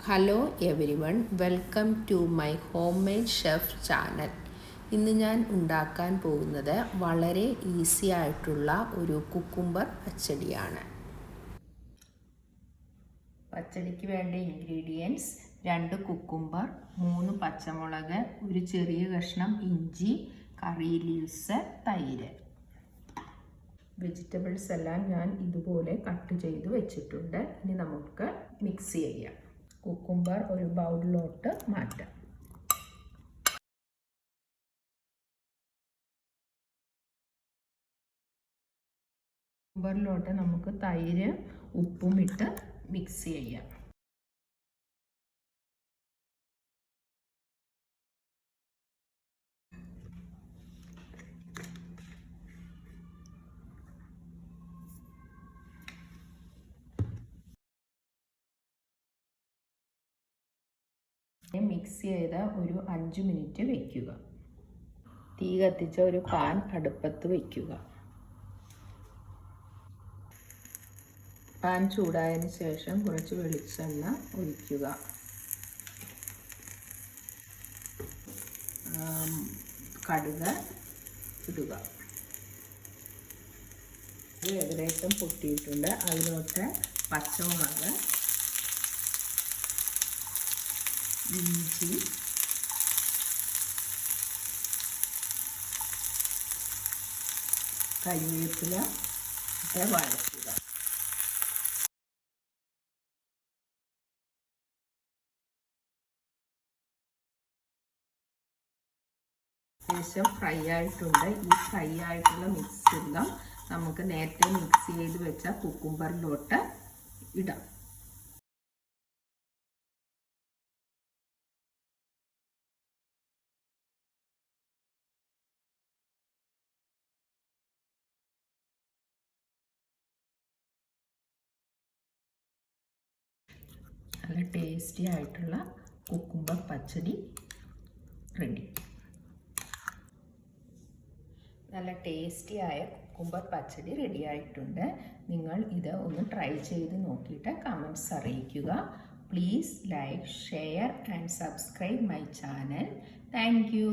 Hello everyone, welcome to my homemade chef channel. ഇന്ന് ഞാൻ ഉണ്ടാക്കാൻ പോകുന്നത് വളരെ ഈസി ആയിട്ടുള്ള ഒരു കുക്കുംബർ പച്ചടിയാണ്. പച്ചടിക്ക് വേണ്ട ഇൻഗ്രീഡിയൻസ്: 2 കുക്കുംബർ, 3 പച്ചമുളക്, ഒരു ചെറിയ കഷ്ണം ഇഞ്ചി, കറി ലീവ്സ്, തൈര്. വെജിറ്റബിൾസ് എല്ലാം ഞാൻ ഇതുപോലെ കട്ട് ചെയ്ത് വെച്ചിട്ടുണ്ട്. ഇനി നമുക്ക് മിക്സ് ചെയ്യാം. കുക്കുംബർ ഒരു ബൗളിലോട്ട് മാറ്റാം. കുക്കുംബറിലോട്ട് നമുക്ക് തൈര് ഉപ്പും ഇട്ട് മിക്സ് ചെയ്യാം. മിക്സ് ചെയ്ത് ഒരു 5 മിനിറ്റ് വയ്ക്കുക. തീ കത്തിച്ച ഒരു പാൻ അടുപ്പത്ത് വയ്ക്കുക. പാൻ ചൂടായതിന് ശേഷം കുറച്ച് വെളിച്ചെണ്ണ ഒഴിക്കുക. കടുക് ഇടുക. ഇത് ഏകദേശം പൊട്ടിയിട്ടുണ്ട്. അതിലോട്ട് പച്ചമുളക്, ഇഞ്ചി, കരിവേപ്പില ഇട്ട് വഴറ്റുക. ശേഷം ഫ്രൈ ആയിട്ടുണ്ട്. ഈ ഫ്രൈ ആയിട്ടുള്ള മിക്സെല്ലാം നമുക്ക് നേരത്തെ മിക്സ് ചെയ്ത് വെച്ച കുക്കുംബറിലോട്ട് ഇടാം. നല്ല ടേസ്റ്റി ആയിട്ടുള്ള കുക്കുംബർ പച്ചടി റെഡി. നല്ല ടേസ്റ്റി ആയ കുക്കുംബർ പച്ചടി റെഡി ആയിട്ടുണ്ട്. നിങ്ങൾ ഇത് ഒന്ന് ട്രൈ ചെയ്ത് നോക്കിയിട്ട് കമൻറ്റ്സ് അറിയിക്കുക. Please like, share and subscribe my channel. Thank you.